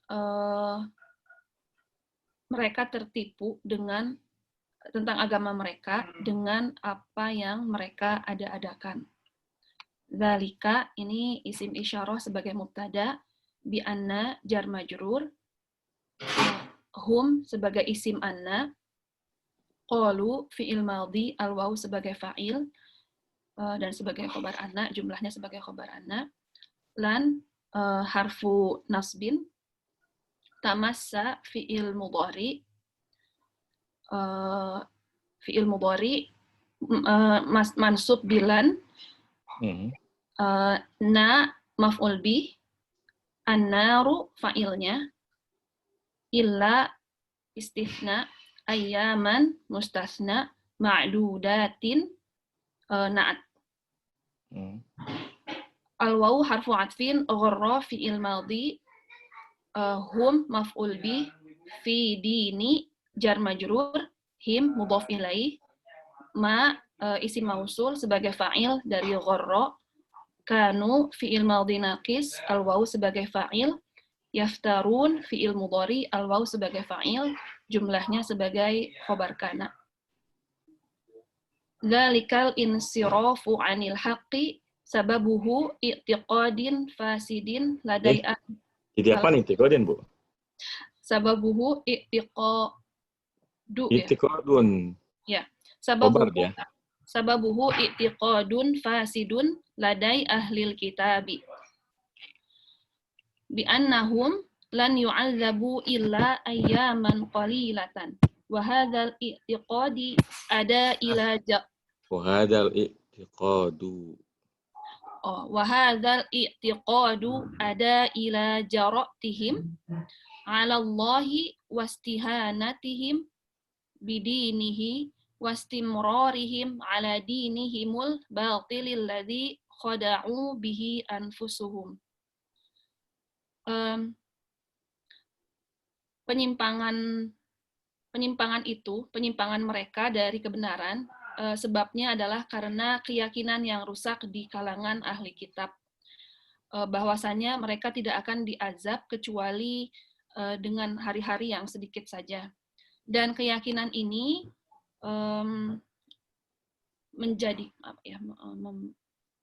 mereka tertipu dengan tentang agama mereka dengan apa yang mereka ada-adakan. Dzalika ini isim isyarah sebagai mubtada, bi anna jar majrur, hum sebagai isim anna, qalu fi'il madhi, al-waw sebagai fa'il, dan sebagai khobar anna, jumlahnya sebagai khobar anna, lan harfu nasbin, tamassa fi'il mudhari, mansub bilan, na maf'ul bih, an-naru fa'ilnya, illa istithna, ayyaman mustasna, ma'dudatin na'at. Al-waw harfu atfin, gharra fi'il madhi, hum maf'ul bih, fi dini jar majrur, him mudhaf ilaih, ma isim mausul sebagai fa'il dari gharra, kanu fi'il madhi naqis, al-waw sebagai fa'il, yaftarun fi'il mudhari, al-waw sebagai fa'il, jumlahnya sebagai khobar kana. Dzalikal insirafu 'anil haqqi sababuhu i'tiqadin fasidin ladai Jadi apa nih i'tiqadin, Bu? Sababuhu i'tiqadu ya. I'tiqadun. Ya. Khobar ya. sababuhu i'tiqadun fasidun ladai ahlil kitabi bi annahum lan yu'adzabu illa ayyaman qalilatan wa hadzal i'tiqadi ada ila Wahadal i'tiqadu. wa hadzal i'tiqadu ada ila jaratihim 'ala Allahi wastihanatihim bidinihi wastimrarihim 'ala dinihimul batilil ladzi khada'u bihi anfusuhum. Penyimpangan mereka dari kebenaran, sebabnya adalah karena keyakinan yang rusak di kalangan ahli kitab, bahwasanya mereka tidak akan diazab kecuali dengan hari-hari yang sedikit saja. Dan keyakinan ini menjadi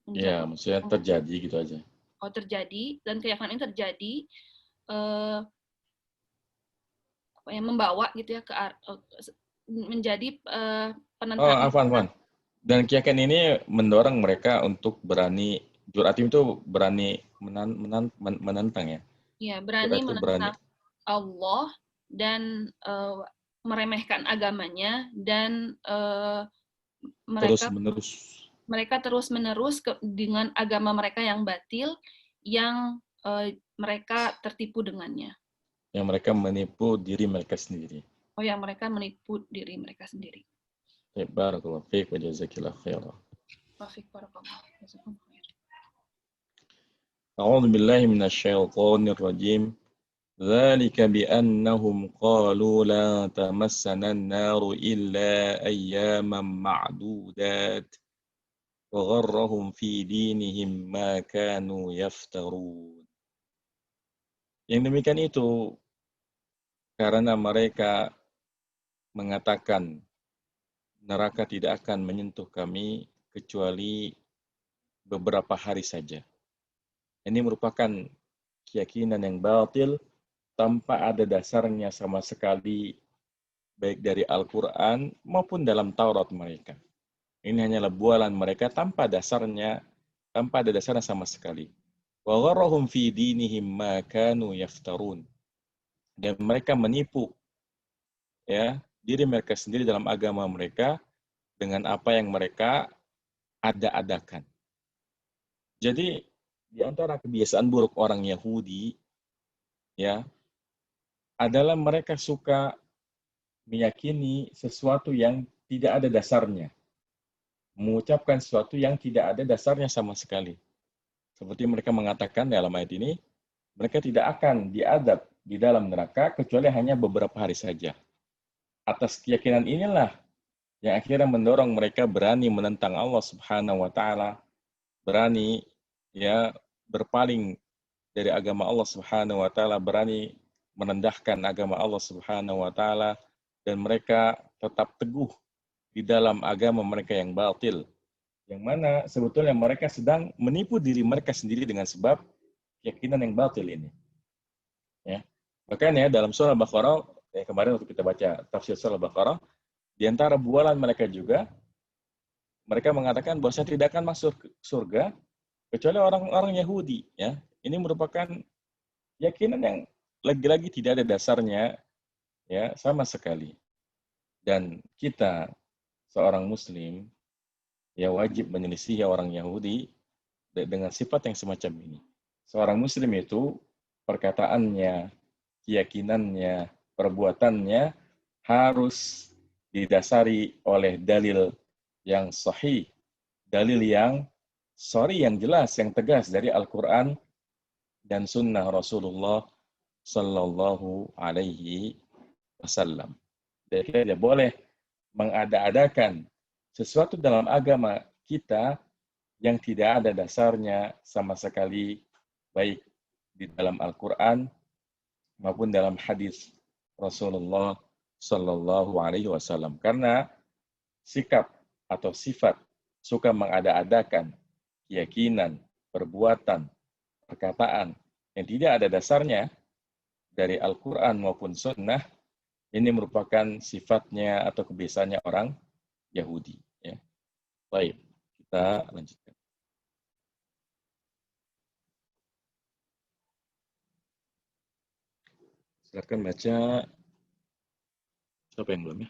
Ya, maksudnya terjadi gitu aja. Terjadi, dan keyakinan ini terjadi membawa gitu ya menjadi penentangan. Afwan. Dan keyakinan ini mendorong mereka untuk berani, juratim itu berani menentang ya. Ya, berani menentang Allah dan meremehkan agamanya, dan mereka terus-menerus dengan agama mereka yang batil, yang mereka tertipu dengannya. Yang mereka menipu diri mereka sendiri. Yang mereka menipu diri mereka sendiri. Barakallahu fiik wa jazakillahu khairan. A'udzu billahi minasy syaithanir rajim. Dzalika bi annahum qalu la tamassana an-naru illa ayyaman ma'dudat. Wa gharrahum fi dinihim ma kanu yaftarun. Yang demikian itu karena mereka mengatakan neraka tidak akan menyentuh kami kecuali beberapa hari saja. Ini merupakan keyakinan yang batil tanpa ada dasarnya sama sekali, baik dari Al-Quran maupun dalam Taurat mereka. Ini hanyalah bualan mereka tanpa ada dasarnya sama sekali. Wa gharrahum fi dinihim ma kanu yaftarun. Dan mereka menipu ya diri mereka sendiri dalam agama mereka dengan apa yang mereka ada-adakan. Jadi di antara kebiasaan buruk orang Yahudi ya adalah mereka suka meyakini sesuatu yang tidak ada dasarnya. Mengucapkan sesuatu yang tidak ada dasarnya sama sekali. Seperti mereka mengatakan dalam ayat ini, mereka tidak akan diazab di dalam neraka kecuali hanya beberapa hari saja. Atas keyakinan inilah yang akhirnya mendorong mereka berani menentang Allah Subhanahu wa taala, berani ya berpaling dari agama Allah Subhanahu wa taala, berani merendahkan agama Allah Subhanahu wa taala, dan mereka tetap teguh di dalam agama mereka yang batil. Yang mana sebetulnya mereka sedang menipu diri mereka sendiri dengan sebab keyakinan yang batil ini. Ya. Makanya dalam surah Al-Baqarah, kemarin waktu kita baca tafsir surah Al-Baqarah, di antara bualan mereka juga, mereka mengatakan bahwa saya tidak akan masuk surga kecuali orang-orang Yahudi. Ya. Ini merupakan keyakinan yang lagi-lagi tidak ada dasarnya ya sama sekali. Dan kita seorang Muslim ya wajib menyelisihi orang Yahudi dengan sifat yang semacam ini. Seorang Muslim itu perkataannya, keyakinannya, perbuatannya harus didasari oleh dalil yang sahih, dalil yang yang jelas, yang tegas dari Al-Quran dan Sunnah Rasulullah Sallallahu Alaihi Wasallam. Jadi kita tidak boleh mengada-adakan sesuatu dalam agama kita yang tidak ada dasarnya sama sekali, baik di dalam Al-Quran maupun dalam hadis Rasulullah Sallallahu Alaihi Wasallam. Karena sikap atau sifat suka mengada-adakan keyakinan, perbuatan, perkataan yang tidak ada dasarnya dari Al-Quran maupun Sunnah, ini merupakan sifatnya atau kebiasaannya orang Yahudi. Ya. Baik, kita lanjutkan. Silakan baca. Siapa yang belum ya?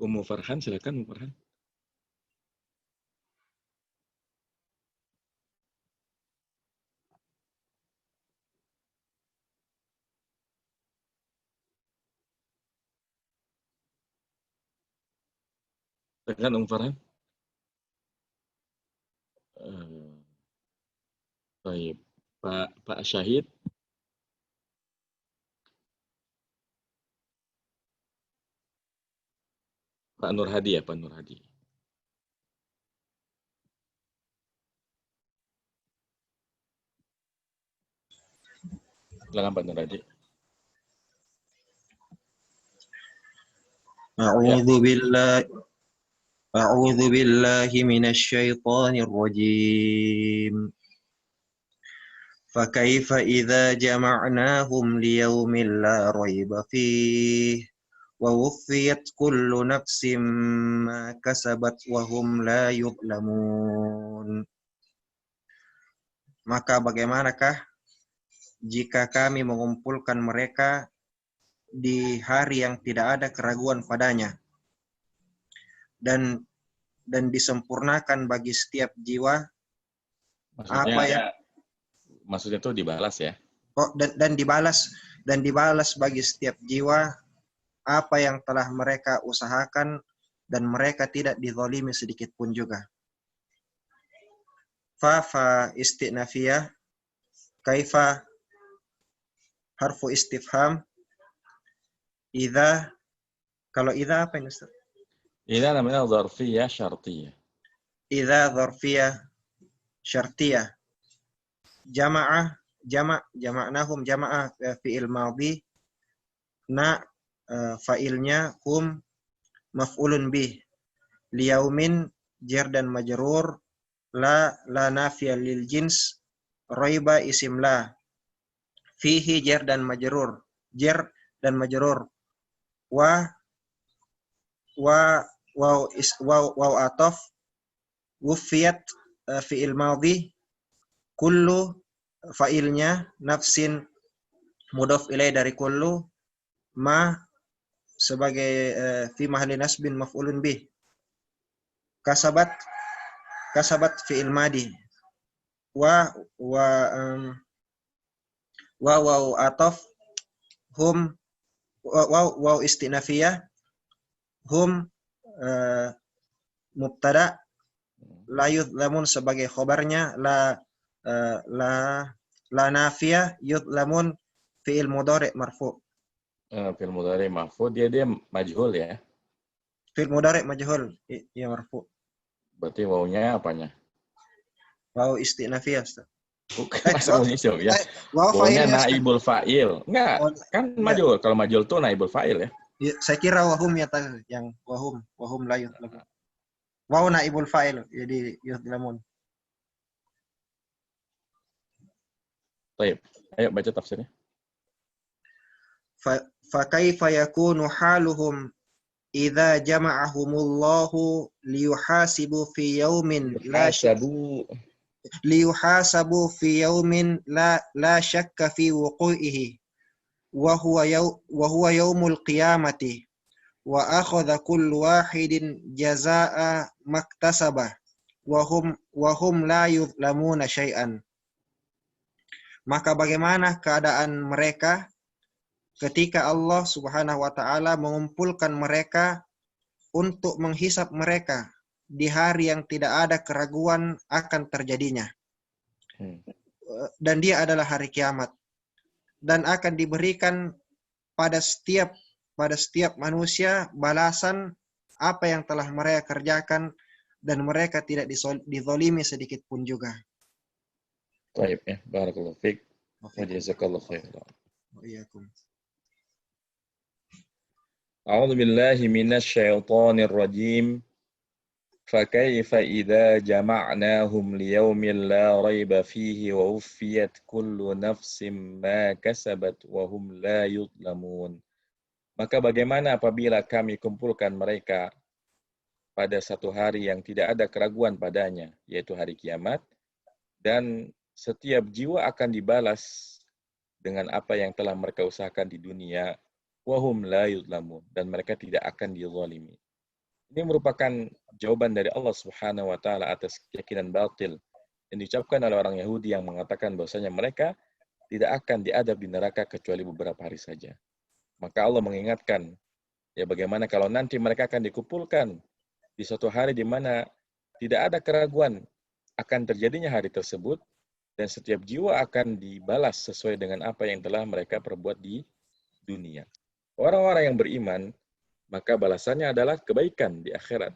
Ummu Farhan, silakan Ummu Farhan. Silakan Ummu Farhan. Baik, Pak Syahid. Pak Nur Hadi ya, Pak Nur Hadi. Silakan Pak Nur Hadi. أعوذ بالله من الشيطان الرجيم فكيف إذا جمعناهم ليوم لا ريب فيه ووفيت كل نفس ما كسبت وهم لا يظلمون. Maka bagaimanakah jika kami mengumpulkan mereka di hari yang tidak ada keraguan padanya dan disempurnakan bagi setiap jiwa Maksudnya itu dibalas ya. Dan dibalas bagi setiap jiwa apa yang telah mereka usahakan dan mereka tidak dizalimi sedikit pun juga. Fa istinafiyah, kaifa harfu istifham, idza, kalau idza apa ini Ustaz? Idza namanya dzarfiyah syartiyah. Idza dzarfiyah syartiyah. Jama'nahum jama'ah fi'il madhi, fa'ilnya hum maf'ulun bih, liyaumin jar dan majrur, la nafiyah lil jins, raiba isim la, fihi jar dan majrur, waw atof, wufiyat fi'il madhi, kullu fa'ilnya, nafsin mudhaf ilai dari kullu, ma sebagai fi mahalli nasbin maf'ulun bih, kasabat fi'il madi, waw atof, hum waw istinafiyah, hum mubtada, la yudlamun sebagai khobarnya, la nafiyah, yudlamun fi'il mudhari' marfu'. Fi'il mudhari' marfu', dia majhul ya. Fi'il mudhari' majhul, ya marfu'. Berarti wawunya apanya? Waw istinafiyah, Ustaz. Bukan masa muncul ya. Wawunya naibul fa'il. Enggak, kan majhul. Kalau majhul tuh naibul fa'il ya. Saya kira wahum ya yang wahum la yudlamun. Waw naibul fa'il, jadi yudlamun. Baik, ayo baca tafsirnya. Fa kaifa yakunu haluhum idza jama'ahumullahu liyuhasibu fi yaumin la syakka fi wuqu'ihi wa huwa yaumul qiyamati wa akhadha kullu wahidin jazaa'a maktasaba wa hum la yuzlamuna syai'an. Maka bagaimana keadaan mereka ketika Allah Subhanahu wa taala mengumpulkan mereka untuk menghisap mereka di hari yang tidak ada keraguan akan terjadinya. Dan dia adalah hari kiamat. Dan akan diberikan pada setiap manusia balasan apa yang telah mereka kerjakan dan mereka tidak dizalimi sedikit pun juga. Baik ya, barakallahu fiik. Wa jazakallahu khairan. Wa iyyakum. A'udzu billahi minasy syaithanir rajim. فَكَيْفَ إِذَا جَمَعْنَاهُمْ لِيَوْمٍ لَا رَيْبَ فِيهِ وَوُفِّيَتْ كُلُّ نَفْسٍ مَا كَسَبَتْ وَهُمْ لَا يُظْلَمُونَ. Maka bagaimana apabila kami kumpulkan mereka pada satu hari yang tidak ada keraguan padanya, yaitu hari kiamat, dan setiap jiwa akan dibalas dengan apa yang telah mereka usahakan di dunia, wahum la yuzlamun, dan mereka tidak akan dizalimi. Ini merupakan jawaban dari Allah Subhanahu wa taala atas keyakinan batil yang diucapkan oleh orang Yahudi yang mengatakan bahwasanya mereka tidak akan diadab di neraka kecuali beberapa hari saja. Maka Allah mengingatkan, ya bagaimana kalau nanti mereka akan dikumpulkan di suatu hari di mana tidak ada keraguan akan terjadinya hari tersebut, dan setiap jiwa akan dibalas sesuai dengan apa yang telah mereka perbuat di dunia. Orang-orang yang beriman, maka balasannya adalah kebaikan di akhirat.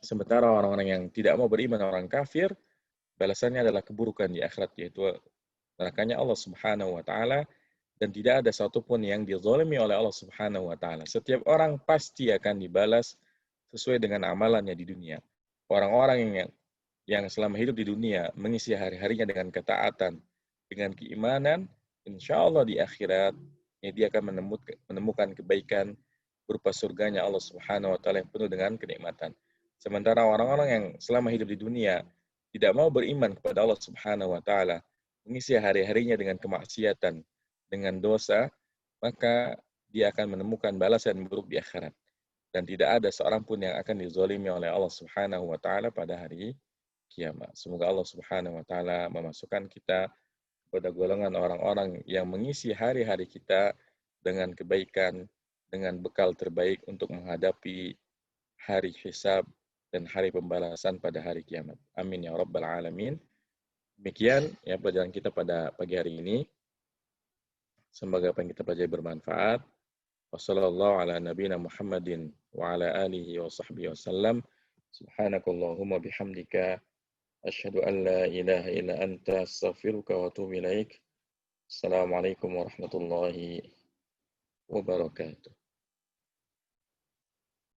Sementara orang-orang yang tidak mau beriman, orang kafir, balasannya adalah keburukan di akhirat, yaitu nerakanya Allah Subhanahu wa taala, dan tidak ada satupun yang dizalimi oleh Allah Subhanahu wa taala. Setiap orang pasti akan dibalas sesuai dengan amalannya di dunia. Orang-orang yang selama hidup di dunia mengisi hari-harinya dengan ketaatan, dengan keimanan, insya Allah di akhirat ya dia akan menemukan kebaikan berupa surganya Allah Subhanahu wa taala yang penuh dengan kenikmatan. Sementara orang-orang yang selama hidup di dunia tidak mau beriman kepada Allah Subhanahu wa taala, mengisi hari-harinya dengan kemaksiatan, dengan dosa, maka dia akan menemukan balasan buruk di akhirat. Dan tidak ada seorang pun yang akan dizalimi oleh Allah Subhanahu wa taala pada hari kiamat. Semoga Allah Subhanahu wa taala memasukkan kita pada golongan orang-orang yang mengisi hari-hari kita dengan kebaikan, dengan bekal terbaik untuk menghadapi hari hisab dan hari pembalasan pada hari kiamat. Amin ya rabbal alamin. Demikian ya pelajaran kita pada pagi hari ini. Semoga apa yang kita pelajari bermanfaat. Wassallallahu ala nabiyina Muhammadin wa ala alihi wa sahbihi wasallam. Subhanakallahumma bihamdika asyhadu an la ilaha illa anta astaghfiruka wa atubu ilaik. Assalamualaikum warahmatullahi wabarakatuh.